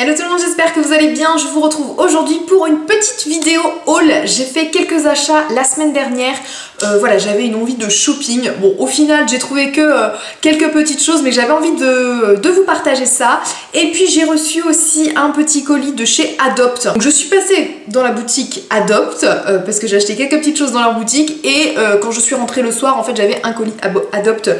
Hello tout le monde, j'espère que vous allez bien. Je vous retrouve aujourd'hui pour une petite vidéo haul. J'ai fait quelques achats la semaine dernière. Voilà, j'avais une envie de shopping. Bon, au final, j'ai trouvé que quelques petites choses, mais j'avais envie de vous partager ça. Et puis, j'ai reçu aussi un petit colis de chez Adopt. Donc, je suis passée dans la boutique Adopt parce que j'ai acheté quelques petites choses dans leur boutique. Et quand je suis rentrée le soir, en fait, j'avais un colis Adopt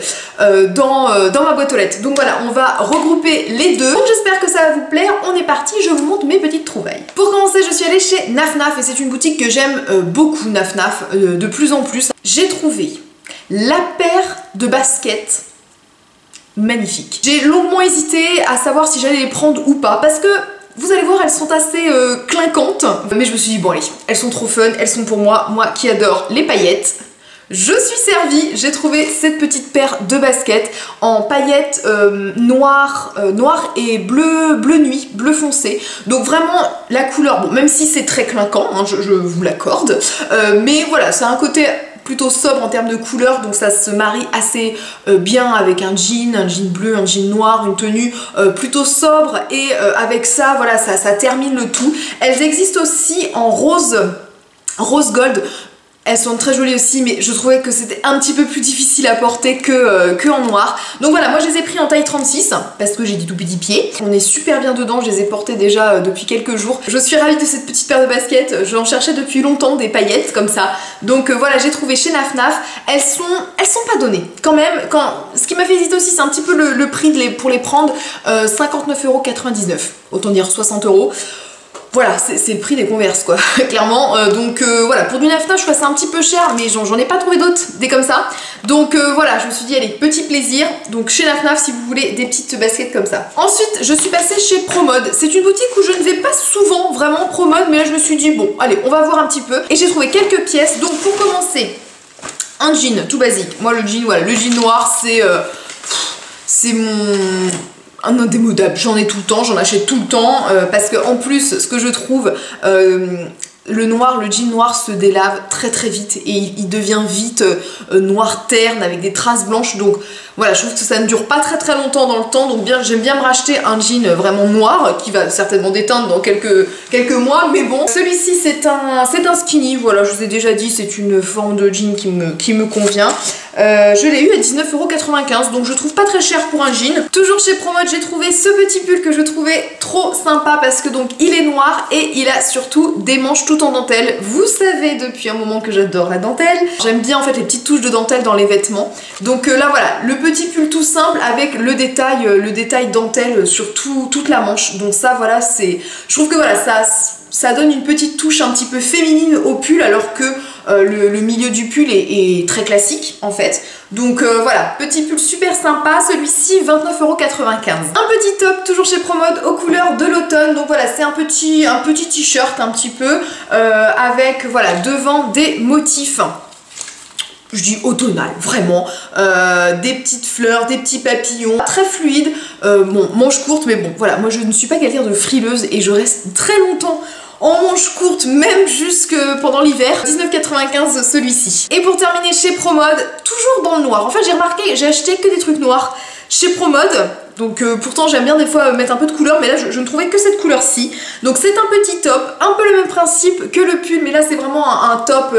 dans ma boîte aux lettres. Donc voilà, on va regrouper les deux. Donc, j'espère que ça va vous plaire. On est parti, je vous montre mes petites trouvailles. Pour commencer, je suis allée chez Naf Naf et c'est une boutique que j'aime beaucoup, Naf Naf, de plus en plus. J'ai trouvé la paire de baskets magnifique. J'ai longuement hésité à savoir si j'allais les prendre ou pas parce que vous allez voir, elles sont assez clinquantes. Mais je me suis dit, bon allez, elles sont trop fun, elles sont pour moi qui adore les paillettes. Je suis servie, j'ai trouvé cette petite paire de baskets en paillettes noires et bleu nuit, bleu foncé. Donc vraiment la couleur, bon même si c'est très clinquant, hein, je vous l'accorde, mais voilà, c'est un côté plutôt sobre en termes de couleur, donc ça se marie assez bien avec un jean bleu, un jean noir, une tenue plutôt sobre et avec ça, voilà, ça termine le tout. Elles existent aussi en rose gold. Elles sont très jolies aussi, mais je trouvais que c'était un petit peu plus difficile à porter que en noir. Donc voilà, moi je les ai pris en taille 36 parce que j'ai des tout petits pieds. On est super bien dedans, je les ai portés déjà depuis quelques jours. Je suis ravie de cette petite paire de baskets. Je en cherchais depuis longtemps des paillettes comme ça. Donc voilà, j'ai trouvé chez Naf Naf. Elles sont pas données quand même. Ce qui m'a fait hésiter aussi, c'est un petit peu le prix pour les prendre. 59,99 €. Autant dire 60 €. Voilà, c'est le prix des Converse quoi, clairement. Donc voilà, pour du Naf Naf, je crois que c'est un petit peu cher, mais j'en ai pas trouvé d'autres, des comme ça. Donc voilà, je me suis dit, allez, petit plaisir. Donc chez Naf Naf, si vous voulez des petites baskets comme ça. Ensuite, je suis passée chez Promode. C'est une boutique où je ne vais pas souvent, vraiment, Promode, mais là je me suis dit, bon, allez, on va voir un petit peu. Et j'ai trouvé quelques pièces. Donc pour commencer, un jean, tout basique. Moi, le jean, voilà, le jean noir, c'est un indémodable, j'en ai tout le temps, j'en achète tout le temps parce que en plus ce que je trouve le jean noir se délave très vite et il devient vite noir terne avec des traces blanches, donc voilà, je trouve que ça ne dure pas très longtemps dans le temps, donc j'aime bien me racheter un jean vraiment noir qui va certainement déteindre dans quelques mois, mais bon. Celui-ci c'est un skinny, voilà, je vous ai déjà dit, c'est une forme de jean qui me convient. Je l'ai eu à 19,95 €, donc je trouve pas très cher pour un jean. Toujours chez Promode, j'ai trouvé ce petit pull que je trouvais trop sympa parce que donc il est noir et il a surtout des manches tout en dentelle. Vous savez depuis un moment que j'adore la dentelle. J'aime bien en fait les petites touches de dentelle dans les vêtements. Donc là voilà, le petit pull tout simple avec le détail dentelle sur toute la manche. Donc ça voilà, je trouve que voilà, ça donne une petite touche un petit peu féminine au pull alors que le milieu du pull est très classique en fait. Donc voilà, petit pull super sympa, celui-ci 29,95 €. Un petit top toujours chez Promode aux couleurs de l'automne. Donc voilà, c'est un petit t-shirt un petit peu avec voilà devant des motifs. Je dis automnal, vraiment, des petites fleurs, des petits papillons, très fluide, bon, manche courte, mais bon, voilà, moi je ne suis pas quelqu'un de frileuse et je reste très longtemps en manche courte, même jusque pendant l'hiver. 19,95 € celui-ci. Et pour terminer chez Promode, toujours dans le noir. En fait, j'ai remarqué, j'ai acheté que des trucs noirs chez Promode. Donc pourtant j'aime bien des fois mettre un peu de couleur, mais là je ne trouvais que cette couleur-ci. Donc c'est un petit top, un peu le même principe que le pull, mais là c'est vraiment un top,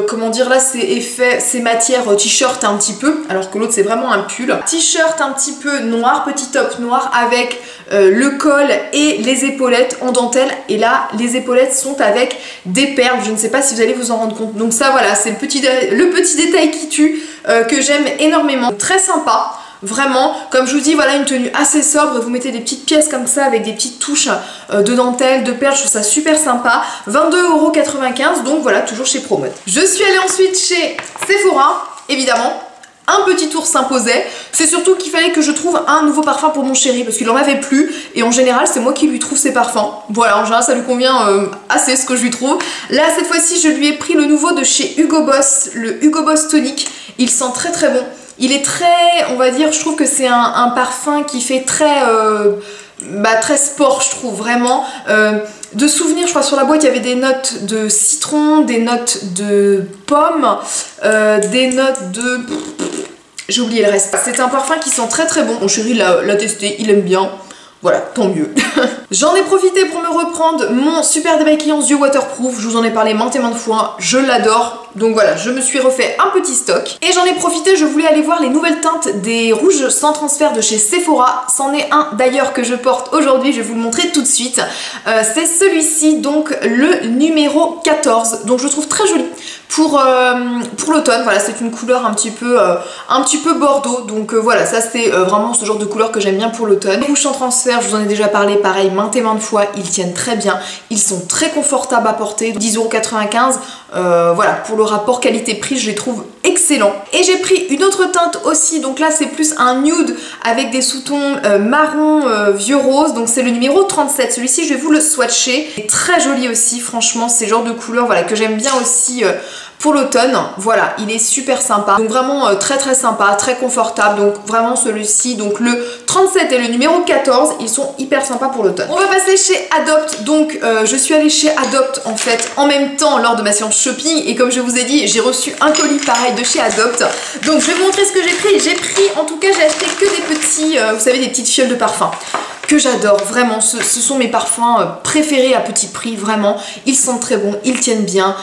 comment dire, là c'est matière t-shirt un petit peu, alors que l'autre c'est vraiment un pull. T-shirt un petit peu noir, petit top noir avec le col et les épaulettes en dentelle. Et là les épaulettes sont avec des perles, je ne sais pas si vous allez vous en rendre compte. Donc ça voilà, c'est le petit détail qui tue, que j'aime énormément. Très sympa. Vraiment, comme je vous dis, voilà une tenue assez sobre, vous mettez des petites pièces comme ça avec des petites touches de dentelle, de perles, je trouve ça super sympa. 22,95 €, donc voilà, toujours chez Promode. Je suis allée ensuite chez Sephora, évidemment. Un petit tour s'imposait, c'est surtout qu'il fallait que je trouve un nouveau parfum pour mon chéri parce qu'il en avait plus et en général c'est moi qui lui trouve ses parfums. Voilà, en général ça lui convient assez ce que je lui trouve. Là cette fois-ci je lui ai pris le nouveau de chez Hugo Boss, le Hugo Boss Tonic. Il sent très bon. Il est très, on va dire, je trouve que c'est un parfum qui fait très sport, je trouve, vraiment. De souvenir, je crois sur la boîte il y avait des notes de citron, des notes de pomme, des notes de... J'ai oublié le reste. C'est un parfum qui sent très bon. Mon chéri l'a testé, il aime bien. voilà, tant mieux. J'en ai profité pour me reprendre mon super démaquillance yeux waterproof, je vous en ai parlé maintes et maintes fois, je l'adore. Donc voilà, je me suis refait un petit stock. Et j'en ai profité, je voulais aller voir les nouvelles teintes des rouges sans transfert de chez Sephora. C'en est un d'ailleurs que je porte aujourd'hui, je vais vous le montrer tout de suite. C'est celui-ci, donc le numéro 14. Donc je le trouve très joli pour l'automne. Voilà, c'est une couleur un petit peu bordeaux. Donc voilà, ça c'est vraiment ce genre de couleur que j'aime bien pour l'automne. Les rouges sans transfert, je vous en ai déjà parlé, pareil, maintes et maintes fois. Ils tiennent très bien, ils sont très confortables à porter, 10,95 €. Voilà, pour le rapport qualité-prix, je les trouve excellents. Et j'ai pris une autre teinte aussi, donc là c'est plus un nude avec des sous-tons marron vieux rose, donc c'est le numéro 37. Celui-ci je vais vous le swatcher. Il est très joli aussi, franchement, c'est le genre de couleur voilà, que j'aime bien aussi pour l'automne. Voilà, il est super sympa, donc vraiment très très sympa, très confortable. Donc vraiment celui-ci, donc le 37 et le numéro 14, ils sont hyper sympas pour l'automne. On va passer chez Adopt. Donc je suis allée chez Adopt en fait en même temps lors de ma séance shopping, et comme je vous ai dit, j'ai reçu un colis pareil de chez Adopt. Donc je vais vous montrer ce que j'ai pris. J'ai pris, en tout cas j'ai acheté que des petits, vous savez, des petites fioles de parfum que j'adore, vraiment, ce sont mes parfums préférés à petit prix, vraiment, ils sont très bons, ils tiennent bien,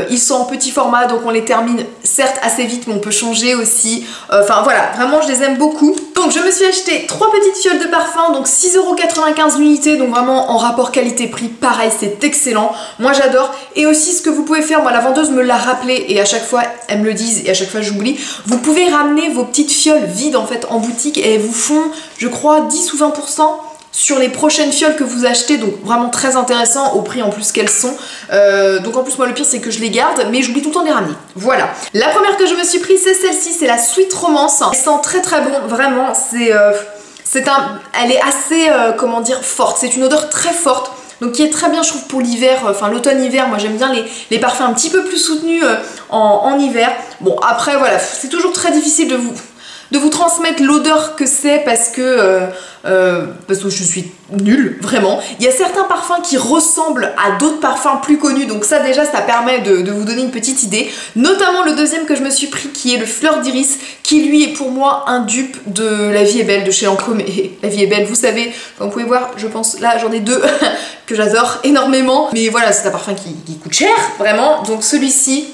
ils sont en petit format, donc on les termine certes assez vite, mais on peut changer aussi, enfin voilà, vraiment je les aime beaucoup. Donc je me suis acheté 3 petites fioles de parfum, donc 6,95 € l'unité, donc vraiment en rapport qualité-prix, pareil, c'est excellent, moi j'adore. Et aussi ce que vous pouvez faire, moi la vendeuse me l'a rappelé, et à chaque fois elles me le disent, et à chaque fois j'oublie, vous pouvez ramener vos petites fioles vides en fait en boutique, et elles vous font, je crois, 10 ou 20% sur les prochaines fioles que vous achetez, donc vraiment très intéressant au prix en plus qu'elles sont. Donc en plus moi le pire c'est que je les garde, mais j'oublie tout le temps de les ramener. Voilà. La première que je me suis prise c'est celle-ci, c'est la Sweet Romance. Elle sent très très bon, vraiment, elle est assez, comment dire, forte, c'est une odeur très forte. Donc qui est très bien je trouve pour l'hiver, enfin l'automne-hiver, moi j'aime bien les parfums un petit peu plus soutenus en hiver. Bon après voilà, c'est toujours très difficile de vous transmettre l'odeur que c'est parce que je suis nulle, vraiment. Il y a certains parfums qui ressemblent à d'autres parfums plus connus, donc ça déjà ça permet de vous donner une petite idée. Notamment le deuxième que je me suis pris qui est le Fleur d'Iris, qui lui est pour moi un dupe de La Vie est Belle de chez Lancôme. Et La Vie est Belle, vous savez, comme vous pouvez voir, je pense, là j'en ai deux que j'adore énormément. Mais voilà, c'est un parfum qui coûte cher, vraiment. Donc celui-ci,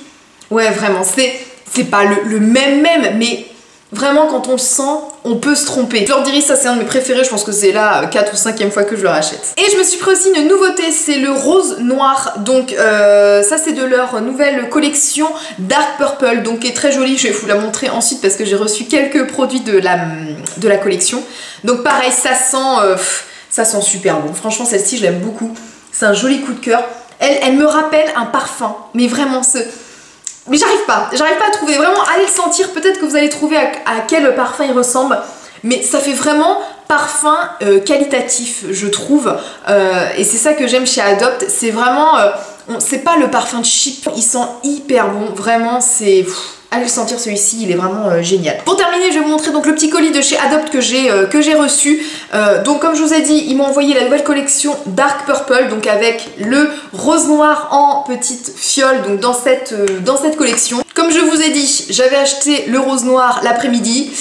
ouais vraiment, c'est pas le même, mais vraiment quand on le sent, on peut se tromper. Fleur d'Iris, ça c'est un de mes préférés, je pense que c'est la 4 ou 5e fois que je le rachète. Et je me suis pris aussi une nouveauté, c'est le rose noir. Donc ça c'est de leur nouvelle collection Dark Purple, donc qui est très jolie. Je vais vous la montrer ensuite parce que j'ai reçu quelques produits de la collection. Donc pareil, ça sent super bon. Franchement celle-ci je l'aime beaucoup. C'est un joli coup de cœur. Elle me rappelle un parfum, mais vraiment mais j'arrive pas à trouver, vraiment allez le sentir, peut-être que vous allez trouver à quel parfum il ressemble, mais ça fait vraiment parfum qualitatif je trouve, et c'est ça que j'aime chez Adopt, c'est vraiment, c'est pas le parfum cheap, il sent hyper bon, vraiment c'est... Allez le sentir celui-ci, il est vraiment génial. Pour terminer, je vais vous montrer donc le petit colis de chez Adopt que j'ai reçu. Donc comme je vous ai dit, ils m'ont envoyé la nouvelle collection Dark Purple, donc avec le rose noir en petite fiole, donc dans cette collection. Comme je vous ai dit, j'avais acheté le rose noir l'après-midi.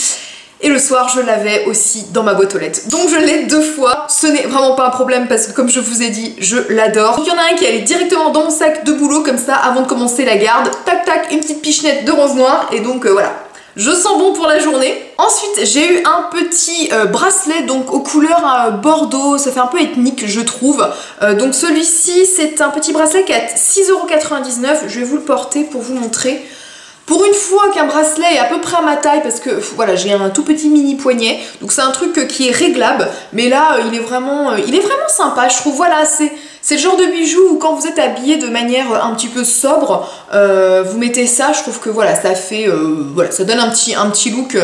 Et le soir, je l'avais aussi dans ma boîte aux lettres. Donc je l'ai 2 fois. Ce n'est vraiment pas un problème parce que comme je vous ai dit, je l'adore. Donc il y en a un qui allait directement dans mon sac de boulot comme ça avant de commencer la garde. Tac tac, une petite pichenette de rose noir. Et donc voilà. Je sens bon pour la journée. Ensuite, j'ai eu un petit bracelet donc aux couleurs bordeaux. Ça fait un peu ethnique, je trouve. Donc celui-ci, c'est un petit bracelet qui est à 6,99 €. Je vais vous le porter pour vous montrer. Pour une fois qu'un bracelet est à peu près à ma taille, parce que voilà, j'ai un tout petit mini poignet, donc c'est un truc qui est réglable, mais là il est vraiment sympa, je trouve. Voilà, c'est le genre de bijou où quand vous êtes habillé de manière un petit peu sobre, vous mettez ça, je trouve que voilà, ça fait, voilà, ça donne un petit look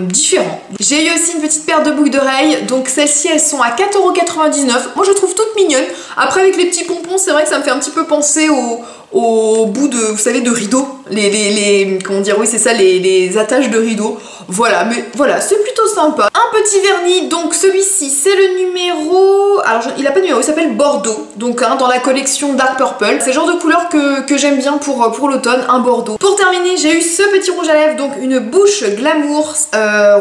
différent. J'ai eu aussi une petite paire de boucles d'oreilles, donc celles-ci elles sont à 4,99 €. Moi je trouve toutes mignonnes. Après avec les petits pompons, c'est vrai que ça me fait un petit peu penser au bout de, vous savez, de rideaux, comment dire, oui c'est ça, les attaches de rideaux, voilà, mais voilà, c'est plutôt sympa. Un petit vernis, donc celui-ci c'est le numéro, alors il a pas de numéro, il s'appelle Bordeaux, donc dans la collection Dark Purple, c'est le genre de couleur que j'aime bien pour l'automne, un Bordeaux. Pour terminer, j'ai eu ce petit rouge à lèvres, donc une bouche glamour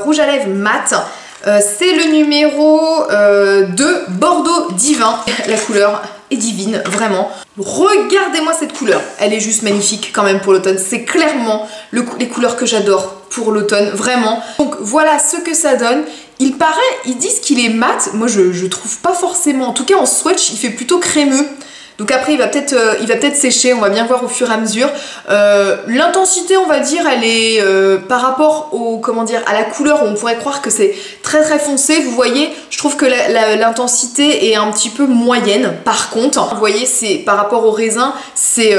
rouge à lèvres mat. C'est le numéro 2 Bordeaux Divin. La couleur est divine, vraiment. Regardez-moi cette couleur, elle est juste magnifique quand même pour l'automne. C'est clairement les couleurs que j'adore pour l'automne, vraiment. Donc voilà ce que ça donne. Il paraît, ils disent qu'il est mat. Moi je trouve pas forcément. En tout cas en swatch, il fait plutôt crémeux. Donc après il va peut-être sécher, on va bien voir au fur et à mesure. L'intensité on va dire elle est par rapport au, comment dire, à la couleur, on pourrait croire que c'est très très foncé. Vous voyez, je trouve que l'intensité est un petit peu moyenne. Par contre, vous voyez, c'est par rapport au raisin, c'est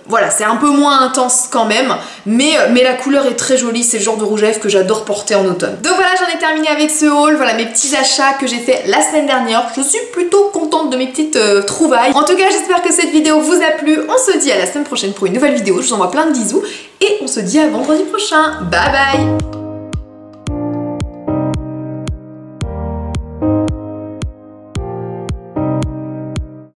voilà, c'est un peu moins intense quand même, mais la couleur est très jolie. C'est le genre de rouge à lèvres que j'adore porter en automne. Donc voilà, j'en ai terminé avec ce haul. Voilà mes petits achats que j'ai fait la semaine dernière. Je suis plutôt contente de mes petites trouvailles. En tout cas, j'espère que cette vidéo vous a plu. On se dit à la semaine prochaine pour une nouvelle vidéo. Je vous envoie plein de bisous et on se dit à vendredi prochain. Bye bye!